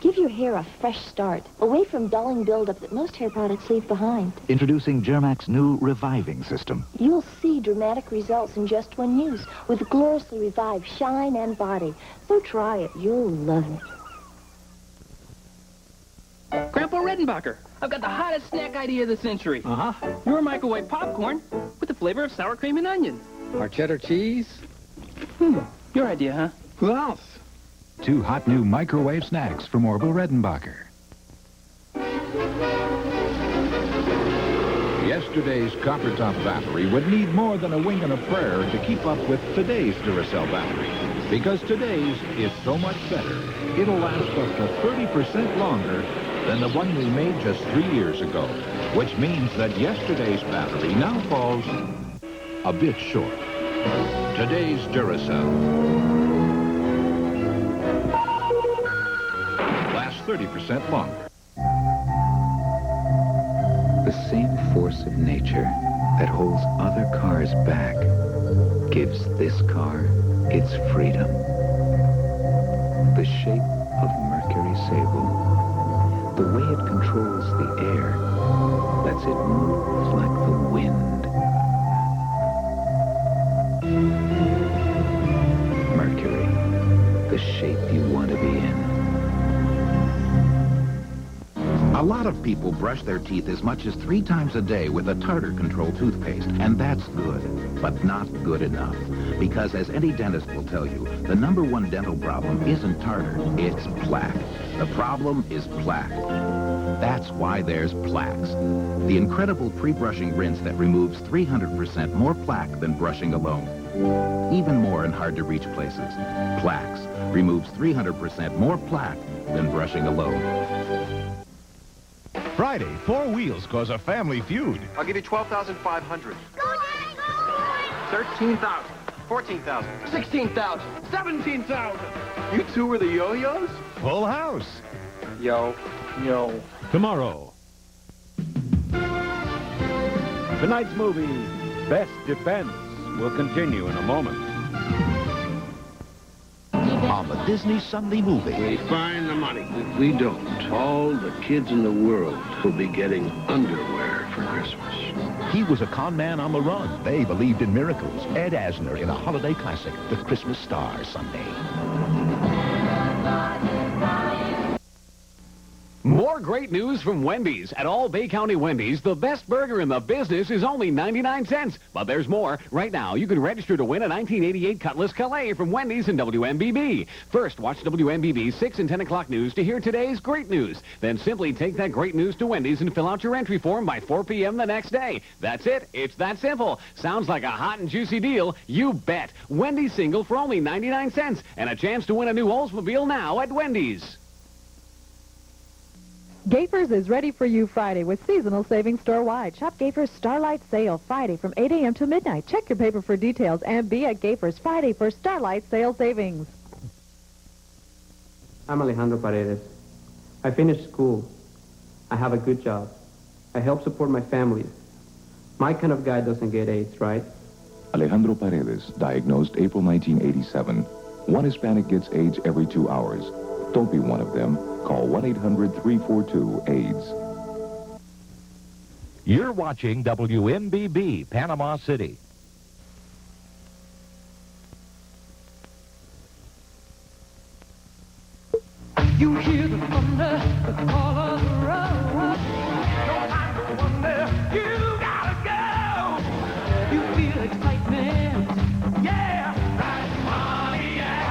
Give your hair a fresh start, away from dulling buildup that most hair products leave behind. Introducing Germac's new reviving system. You'll see dramatic results in just one use, with gloriously revived shine and body. So try it. You'll love it. Grandpa Redenbacher, I've got the hottest snack idea of the century. Uh-huh. Your microwave popcorn with the flavor of sour cream and onion. Our cheddar cheese? Your idea, huh? Who else? 2 hot new microwave snacks from Orville Redenbacher. Yesterday's copper-top battery would need more than a wing and a prayer to keep up with today's Duracell battery. Because today's is so much better, it'll last up to 30% longer than the one we made just 3 years ago. Which means that yesterday's battery now falls a bit short. Today's Duracell lasts 30% longer. The same force of nature that holds other cars back gives this car its freedom. The shape of Mercury Sable, the way it controls the air, lets it move like the wind. Mercury, the shape you want to be in. A lot of people brush their teeth as much as 3 times a day with a Tartar Control toothpaste, and that's good, but not good enough. Because as any dentist will tell you, the #1 dental problem isn't tartar, it's plaque. The problem is plaque. That's why there's Plaques, the incredible pre-brushing rinse that removes 300% more plaque than brushing alone. Even more in hard-to-reach places. Plaques removes 300% more plaque than brushing alone. Friday, 4 wheels cause a family feud. I'll give you 12,500. Go, Daddy, go! 13,000. 14,000. 16,000, 17,000. You two were the yo-yos? Full house. Yo. Tomorrow. Tonight's movie, Best Defense, will continue in a moment. On the Disney Sunday movie. We find the money. If we don't, all the kids in the world will be getting underwear for Christmas. He was a con man on the run. They believed in miracles. Ed Asner in a holiday classic, The Christmas Star Sunday. More great news from Wendy's. At all Bay County Wendy's, the best burger in the business is only 99 cents. But there's more. Right now, you can register to win a 1988 Cutlass Calais from Wendy's and WMBB. First, watch WMBB's 6 and 10 o'clock news to hear today's great news. Then simply take that great news to Wendy's and fill out your entry form by 4 p.m. the next day. That's it. It's that simple. Sounds like a hot and juicy deal. You bet. Wendy's single for only 99 cents. And a chance to win a new Oldsmobile now at Wendy's. Gaffer's is ready for you Friday with seasonal savings store-wide. Shop Gaffer's Starlight Sale Friday from 8 a.m. to midnight. Check your paper for details and be at Gaffer's Friday for Starlight Sale savings. I'm Alejandro Paredes. I finished school. I have a good job. I help support my family. My kind of guy doesn't get AIDS, right? Alejandro Paredes, diagnosed April 1987. One Hispanic gets AIDS every 2 hours. Don't be one of them. Call 1-800-342-AIDS. You're watching WMBB, Panama City. You hear the thunder, the call of the road. No time to wonder, you gotta go. You feel excitement, yeah. Ride Pontiac.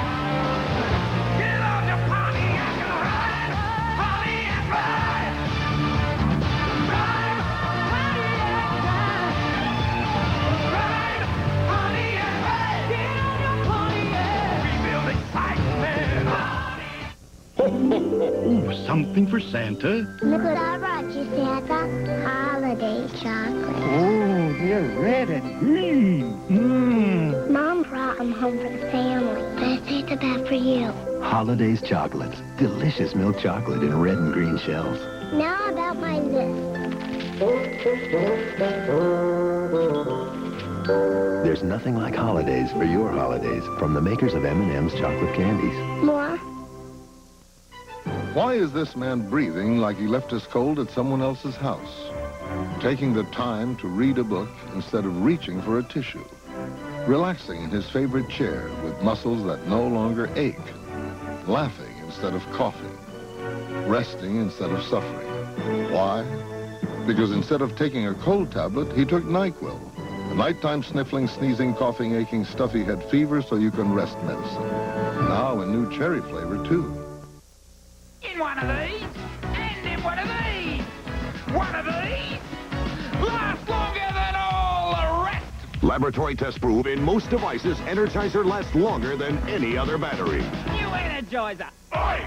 Get on your Pontiac and ride. Pontiac, ride. Ride Pontiac, ride. Ride Pontiac, ride. Get on your Pontiac. We feel excitement. Ooh, something for Santa. Look what I brought you, Santa. Holiday chocolate. Oh, they're red and green. Mmm. Mom brought them home for the family. I saved that for you. Holidays chocolates. Delicious milk chocolate in red and green shells. Now about my list. There's nothing like holidays for your holidays from the makers of M&M's chocolate candies. More? Why is this man breathing like he left his cold at someone else's house? Taking the time to read a book instead of reaching for a tissue. Relaxing in his favorite chair with muscles that no longer ache. Laughing instead of coughing. Resting instead of suffering. Why? Because instead of taking a cold tablet, he took NyQuil. A nighttime sniffling, sneezing, coughing, aching, stuffy head fever so you can rest medicine. Now a new cherry flavor, too. In one of these, and in one of these. One of these lasts longer than all the rest. Laboratory tests prove in most devices, Energizer lasts longer than any other battery. New Energizer. Oi!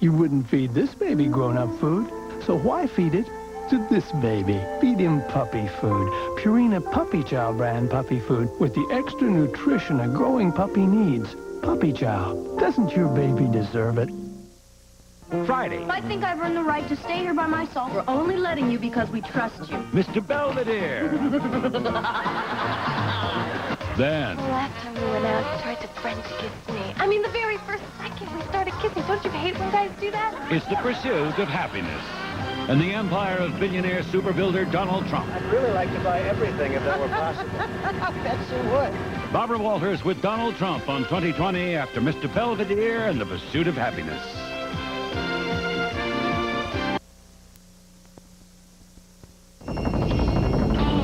You wouldn't feed this baby grown-up food, so why feed it to this baby? Feed him puppy food. Purina Puppy Chow brand puppy food with the extra nutrition a growing puppy needs. Puppy Chow. Doesn't your baby deserve it? Friday. I think I've earned the right to stay here by myself. We're only letting you because we trust you. Mr. Belvedere. Then. The last time we went out, he tried to French kiss me. I mean, the very first second we started kissing. Don't you hate when guys do that? It's the pursuit of happiness. And the empire of billionaire superbuilder Donald Trump. I'd really like to buy everything if that were possible. I bet you would. Barbara Walters with Donald Trump on 2020 after Mr. Belvedere and the pursuit of happiness.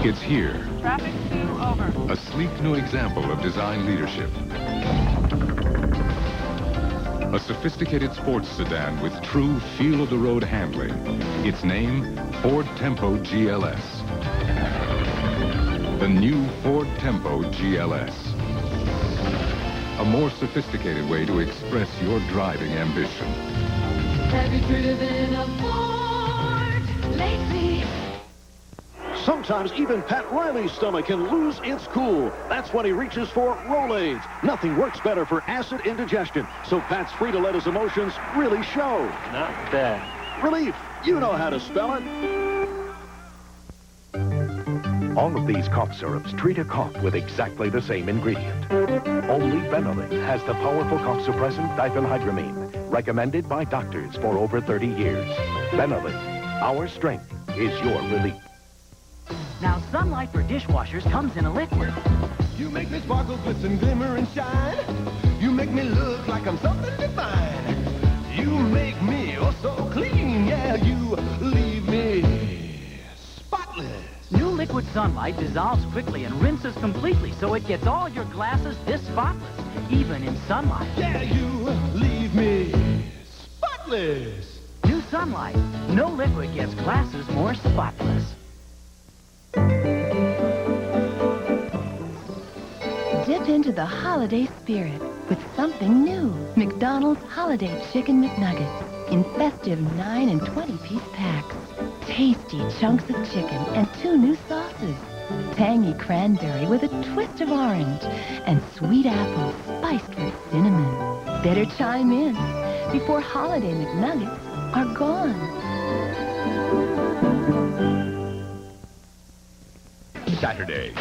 It's here. Traffic 2 over. A sleek new example of design leadership. A sophisticated sports sedan with true feel-of-the-road handling. Its name, Ford Tempo GLS. The new Ford Tempo GLS. A more sophisticated way to express your driving ambition. Have you driven a Ford lately? Sometimes even Pat Riley's stomach can lose its cool. That's when he reaches for Rolaids. Nothing works better for acid indigestion, so Pat's free to let his emotions really show. Not bad. Relief. You know how to spell it. All of these cough syrups treat a cough with exactly the same ingredient. Only Benelin has the powerful cough suppressant diphenhydramine, recommended by doctors for over 30 years. Benelin, our strength is your relief. Now, Sunlight for dishwashers comes in a liquid. You make me sparkle, glisten, glimmer, and shine. You make me look like I'm something divine. You make me oh so clean. Yeah, you leave me spotless. New liquid Sunlight dissolves quickly and rinses completely, so it gets all your glasses this spotless, even in sunlight. Yeah, you leave me spotless. New Sunlight. No liquid gets glasses more spotless. Dip into the holiday spirit with something new. McDonald's Holiday Chicken McNuggets in festive 9 and 20-piece packs. Tasty chunks of chicken and 2 new sauces. Tangy cranberry with a twist of orange and sweet apple spiced with cinnamon. Better chime in before holiday McNuggets are gone. Saturday.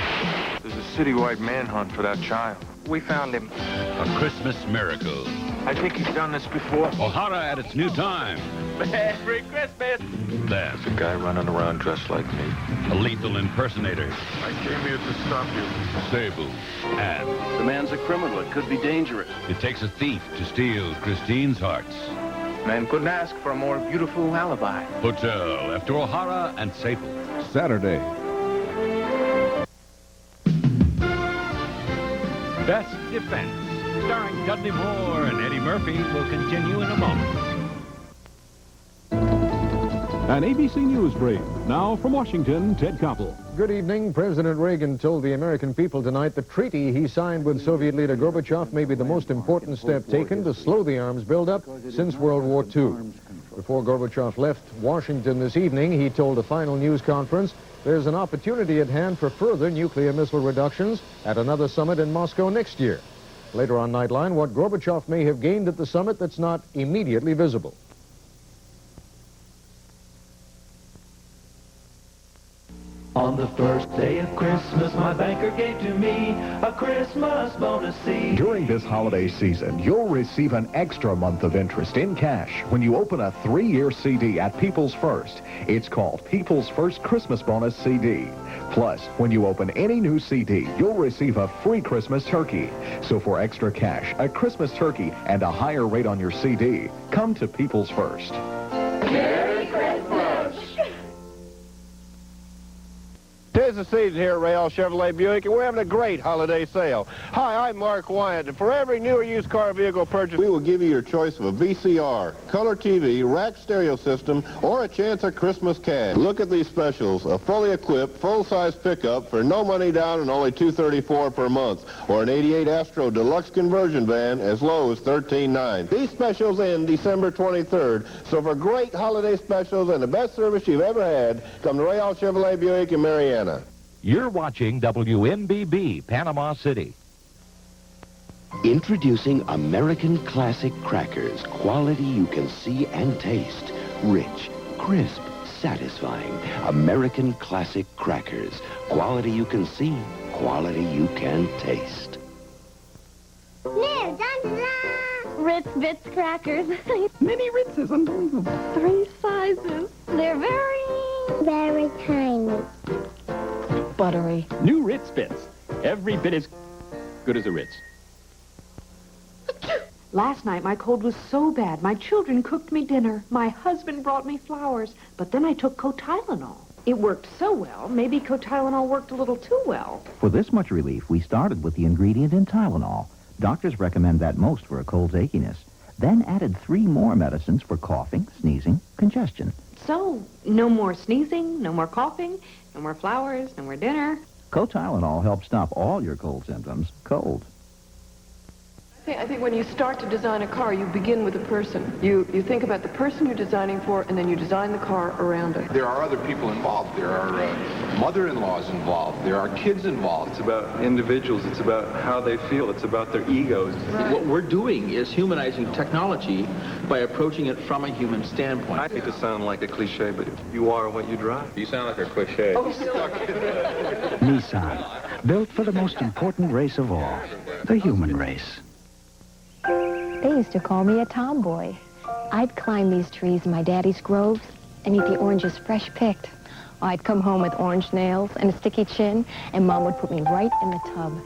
There's a citywide manhunt for that child. We found him. A Christmas miracle. I think he's done this before. O'Hara at its new time. Merry Christmas! Then. There's a guy running around dressed like me. A lethal impersonator. I came here to stop you. Cebu. And The man's a criminal. It could be dangerous. it takes a thief to steal Christine's hearts. Man couldn't ask for a more beautiful alibi. Hotel after O'Hara and Cebu. Saturday. Best Defense, starring Dudley Moore and Eddie Murphy, will continue in a moment. An ABC News brief. Now from Washington, Ted Koppel. Good evening. President Reagan told the American people tonight the treaty he signed with Soviet leader Gorbachev may be the most important step taken to slow the arms buildup since World War II. Before Gorbachev left Washington this evening, he told a final news conference there's an opportunity at hand for further nuclear missile reductions at another summit in Moscow next year. Later on Nightline, what Gorbachev may have gained at the summit that's not immediately visible. On the first day of Christmas, my banker gave to me a Christmas bonus seed. During this holiday season, you'll receive an extra month of interest in cash when you open a 3-year CD at People's First. It's called People's First Christmas Bonus CD. Plus, when you open any new CD, you'll receive a free Christmas turkey. So for extra cash, a Christmas turkey, and a higher rate on your CD, come to People's First. Merry Christmas! Tis the season here at Rayall Chevrolet Buick, and we're having a great holiday sale. Hi, I'm Mark Wyatt, and for every new or used car vehicle purchase, we will give you your choice of a VCR, color TV, rack stereo system, or a chance at Christmas cash. Look at these specials: a fully equipped, full-size pickup for no money down and only $234 per month, or an 88 Astro Deluxe conversion van as low as $13.9. These specials end December 23rd, so for great holiday specials and the best service you've ever had, come to Rayall Chevrolet Buick in Marianna. You're watching WMBB, Panama City. Introducing American Classic Crackers. Quality you can see and taste. Rich, crisp, satisfying. American Classic Crackers. Quality you can see, quality you can taste. Ritz Bits crackers. Mini Ritzes, unbelievable. 3 sizes. They're very tiny. Buttery. New Ritz Bits. Every bit as good as a Ritz. Last night, my cold was so bad, my children cooked me dinner. My husband brought me flowers. But then I took Tylenol. It worked so well, maybe Tylenol worked a little too well. For this much relief, we started with the ingredient in Tylenol. Doctors recommend that most for a cold's achiness. Then added 3 more medicines for coughing, sneezing, congestion. So, no more sneezing, no more coughing, no more flowers, no more dinner. Tylenol helps stop all your cold symptoms cold. I think when you start to design a car, you begin with a person. You think about the person you're designing for, and then you design the car around it. There are other people involved. There are mother-in-laws involved. There are kids involved. It's about individuals. It's about how they feel. It's about their egos. Right. What we're doing is humanizing technology by approaching it from a human standpoint. I hate to sound like a cliche, but you are what you drive. You sound like a cliche. Nissan, built for the most important race of all, the human race. They used to call me a tomboy. I'd climb these trees in my daddy's groves and eat the oranges fresh picked. I'd come home with orange nails and a sticky chin, and Mom would put me right in the tub.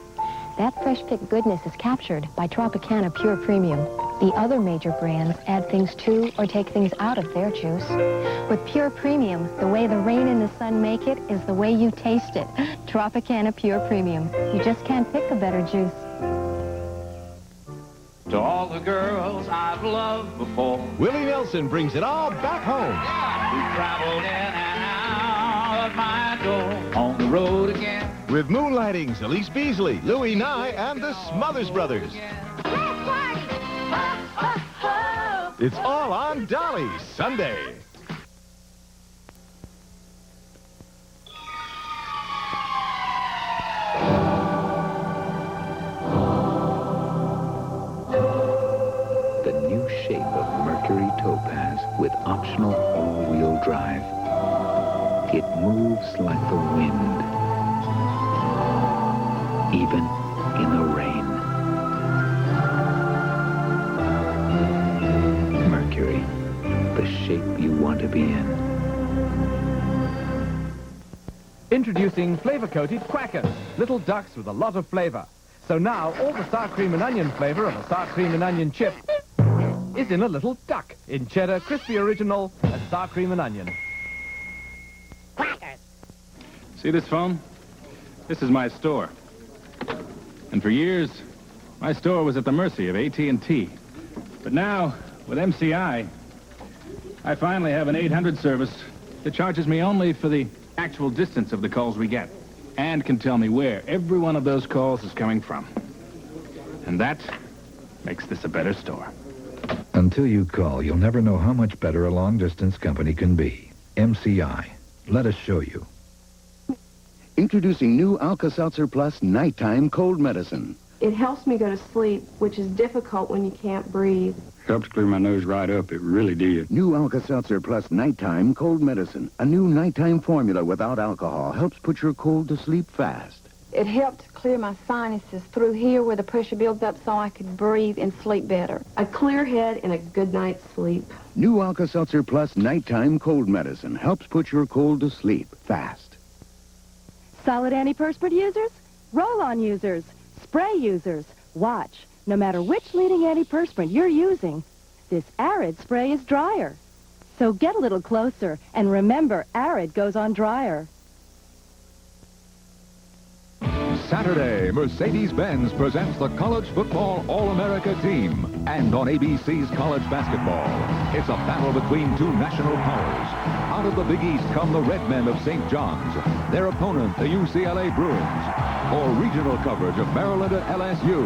That fresh picked goodness is captured by Tropicana Pure Premium. The other major brands add things to or take things out of their juice. With Pure Premium, the way the rain and the sun make it is the way you taste it. Tropicana Pure Premium. You just can't pick a better juice. To all the girls I've loved before, Willie Nelson brings it all back home. who traveled in and out of my door, on the road again. With moonlightings, Elise Beasley, Louis Nye, and the Smothers Brothers. It's all on Dolly Sunday. The new shape of Mercury Topaz with optional all-wheel drive. It moves like the wind, even in the rain. Mercury, the shape you want to be in. Introducing flavor-coated Quackers, little ducks with a lot of flavor. So now all the sour cream and onion flavor of a sour cream and onion chip is in a little duck in cheddar, crispy original, and sour cream and onion. Quackers. See this phone? This is my store. And for years, my store was at the mercy of AT&T. But now, with MCI, I finally have an 800 service that charges me only for the actual distance of the calls we get, and can tell me where every one of those calls is coming from. And that makes this a better store. Until you call, you'll never know how much better a long-distance company can be. MCI. Let us show you. Introducing new Alka-Seltzer Plus Nighttime Cold Medicine. It helps me go to sleep, which is difficult when you can't breathe. Helps clear my nose right up. It really did. New Alka-Seltzer Plus Nighttime Cold Medicine. A new nighttime formula without alcohol helps put your cold to sleep fast. It helped clear my sinuses through here where the pressure builds up so I could breathe and sleep better. A clear head and a good night's sleep. New Alka-Seltzer Plus Nighttime Cold Medicine helps put your cold to sleep fast. Solid antiperspirant users, roll-on users, spray users, watch. No matter which leading antiperspirant you're using, this Arid spray is drier. So get a little closer and remember Arid goes on drier. Saturday, Mercedes-Benz presents the College Football All-America team. And on ABC's College Basketball, it's a battle between two national powers. Out of the Big East come the Red Men of St. John's. Their opponent, the UCLA Bruins. For regional coverage of Maryland at LSU.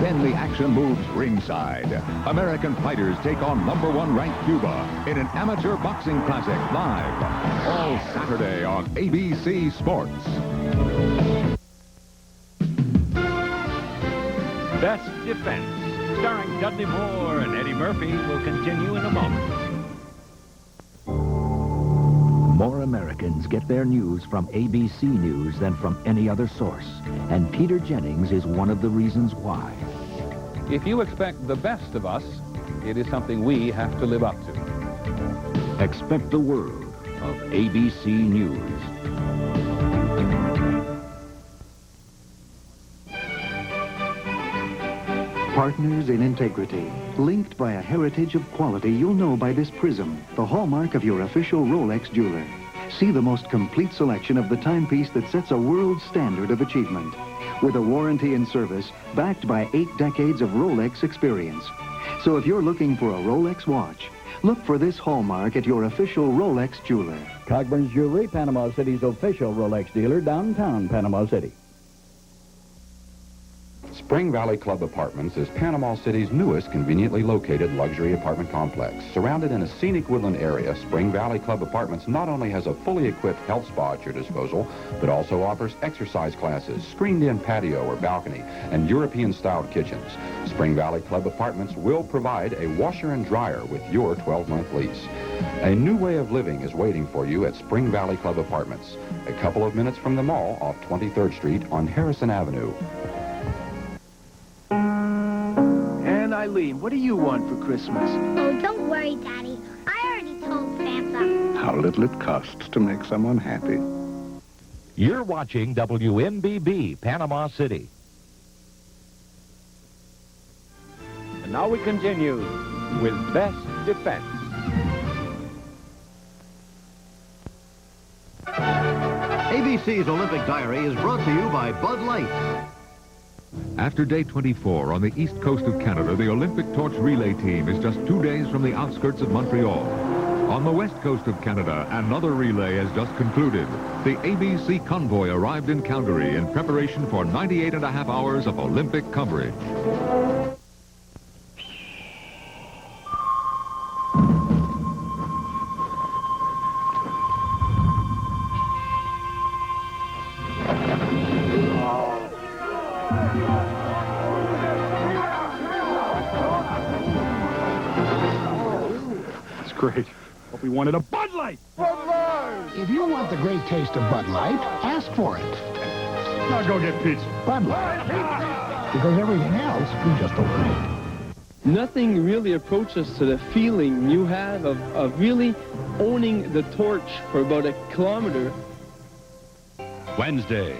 Then the action moves ringside. American fighters take on #1 ranked Cuba in an amateur boxing classic live. All Saturday on ABC Sports. Best Defense, starring Dudley Moore and Eddie Murphy, will continue in a moment. More Americans get their news from ABC News than from any other source. And Peter Jennings is one of the reasons why. If you expect the best of us, it is something we have to live up to. Expect the world of ABC News. Partners in integrity, linked by a heritage of quality you'll know by this prism, the hallmark of your official Rolex jeweler. See the most complete selection of the timepiece that sets a world standard of achievement. With a warranty and service backed by 8 decades of Rolex experience. So if you're looking for a Rolex watch, look for this hallmark at your official Rolex jeweler. Cogburn's Jewelry, Panama City's official Rolex dealer, downtown Panama City. Spring Valley Club Apartments is Panama City's newest conveniently located luxury apartment complex. Surrounded in a scenic woodland area, Spring Valley Club Apartments not only has a fully equipped health spa at your disposal, but also offers exercise classes, screened-in patio or balcony, and European-styled kitchens. Spring Valley Club Apartments will provide a washer and dryer with your 12-month lease. A new way of living is waiting for you at Spring Valley Club Apartments, a couple of minutes from the mall off 23rd Street on Harrison Avenue. Eileen, what do you want for Christmas? Oh, don't worry, Daddy. I already told Santa. How little it costs to make someone happy. You're watching WMBB, Panama City. And now we continue with Best Defense. ABC's Olympic Diary is brought to you by Bud Light. After day 24 on the east coast of Canada, the Olympic torch relay team is just 2 days from the outskirts of Montreal. On the west coast of Canada, another relay has just concluded. The ABC convoy arrived in Calgary in preparation for 98.5 hours of Olympic coverage. Great. But we wanted a Bud Light. Bud Light! If you want the great taste of Bud Light, ask for it. Now go get pizza. Bud Light. Because everything else is just okay. Nothing really approaches to the feeling you have of really owning the torch for about a kilometer. Wednesday,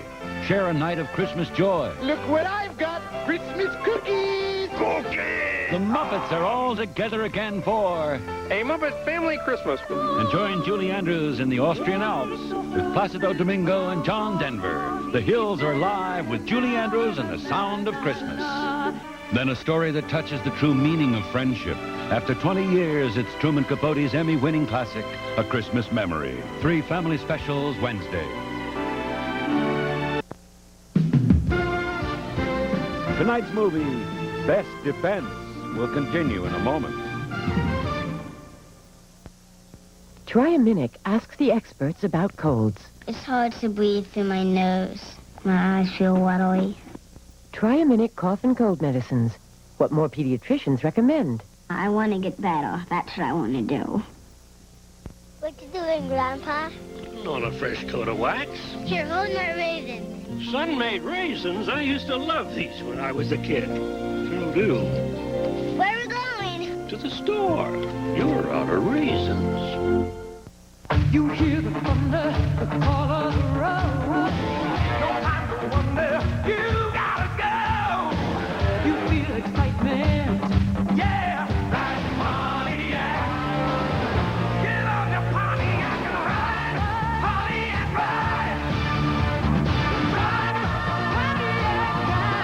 share a night of Christmas joy. Look what I've got! Christmas cookies! Cookies! The Muppets are all together again for A Muppet Family Christmas. And join Julie Andrews in the Austrian Alps with Placido Domingo and John Denver. The hills are alive with Julie Andrews and the sound of Christmas. Then a story that touches the true meaning of friendship. After 20 years, it's Truman Capote's Emmy-winning classic, A Christmas Memory. 3 family specials Wednesday. Tonight's movie, Best Defense, will continue in a moment. Triaminic asks the experts about colds. It's hard to breathe through my nose. My eyes feel watery. Try a minute cough and cold medicines. What more pediatricians recommend. I want to get better. That's what I want to do. What you doing, Grandpa? On a fresh coat of wax. Here, hold my raisins. Sun-made raisins? I used to love these when I was a kid. Still do. Where are we going? To the store. You're out of raisins. You hear the thunder, the call of the road. No time to wonder, you gotta go. You feel excitement, yeah, ride Pontiac. Get on your Pontiac and ride, Pontiac ride. Ride Pontiac ride.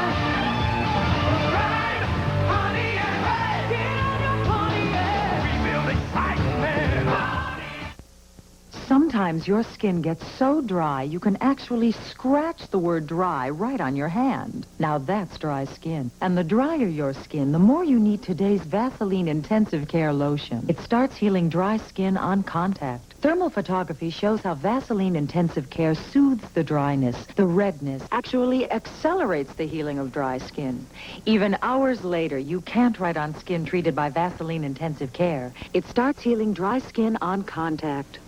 Ride Pontiac ride. Get on your Pontiac. We feel excitement. Sometimes your skin gets so dry you can actually scratch the word dry right on your hand. Now that's dry skin. And the drier your skin, the more you need today's Vaseline Intensive Care Lotion. It starts healing dry skin on contact. Thermal photography shows how Vaseline Intensive Care soothes the dryness, the redness, actually accelerates the healing of dry skin. Even hours later, you can't write on skin treated by Vaseline Intensive Care. It starts healing dry skin on contact.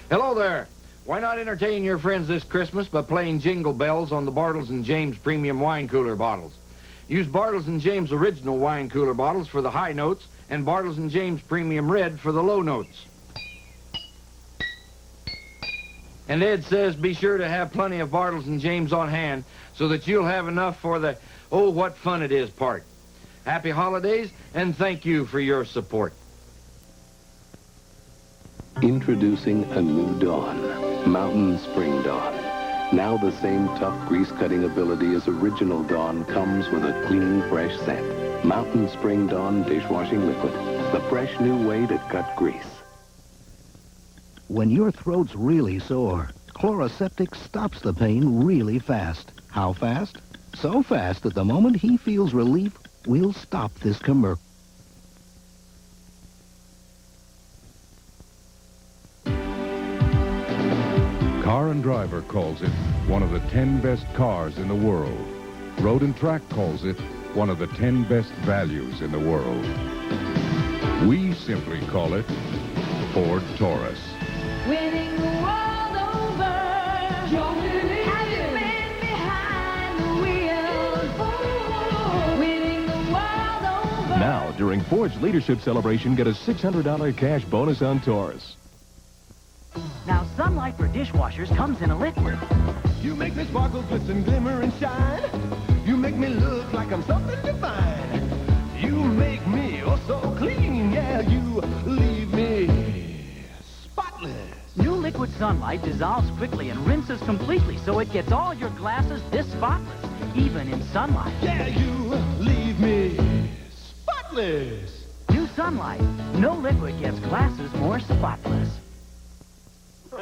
Hello there. Why not entertain your friends this Christmas by playing Jingle Bells on the Bartles & James Premium Wine Cooler bottles? Use Bartles & James Original Wine Cooler bottles for the high notes and Bartles & James Premium Red for the low notes. And Ed says be sure to have plenty of Bartles & James on hand so that you'll have enough for the, oh, what fun it is part. Happy holidays, and thank you for your support. Introducing a new Dawn, Mountain Spring Dawn. Now the same tough grease-cutting ability as original Dawn comes with a clean, fresh scent. Mountain Spring Dawn Dishwashing Liquid, the fresh new way to cut grease. When your throat's really sore, Chloraseptic stops the pain really fast. How fast? So fast that the moment he feels relief, we'll stop this commercial. Car and Driver calls it one of the 10 best cars in the world. Road and Track calls it one of the 10 best values in the world. We simply call it Ford Taurus. Winning the world over. You're winning. Have you been behind the wheel? Winning the world over. Now, during Ford's Leadership Celebration, get a $600 cash bonus on Taurus. Now, sunlight for dishwashers comes in a liquid. You make me sparkle, glisten, glimmer, and shine. You make me look like I'm something divine. You make me oh so clean, yeah. You leave me spotless. New liquid sunlight dissolves quickly and rinses completely, so it gets all your glasses this spotless, even in sunlight. Yeah, you leave me spotless. New sunlight. No liquid gets glasses more spotless.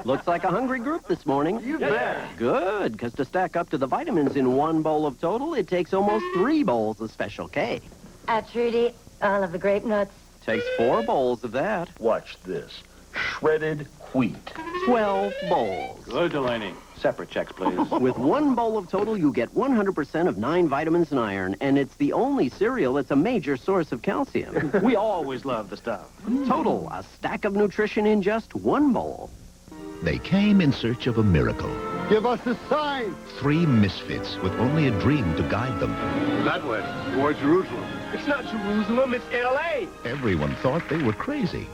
Looks like a hungry group this morning. You bet. Good, because to stack up to the vitamins in one bowl of Total, it takes almost 3 bowls of Special K. Trudy, all of the grape nuts. Takes 4 bowls of that. Watch this. Shredded wheat. 12 bowls. Good, Delaney. Separate checks, please. With 1 bowl of Total, you get 100% of 9 vitamins and iron, and it's the only cereal that's a major source of calcium. We always love the stuff. Total, a stack of nutrition in just 1 bowl. They came in search of a miracle. Give us a sign. 3 misfits with only a dream to guide them. That way, toward Jerusalem. It's not Jerusalem, it's L.A. Everyone thought they were crazy.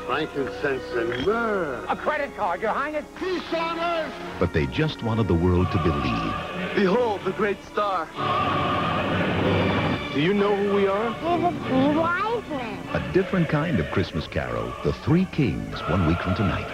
Frankincense and myrrh. A credit card, Your Highness. Peace on earth. But they just wanted the world to believe. Behold the great star. Do you know who we are? We're the 3 wise men. A different kind of Christmas carol, The 3 Kings, 1 week from tonight.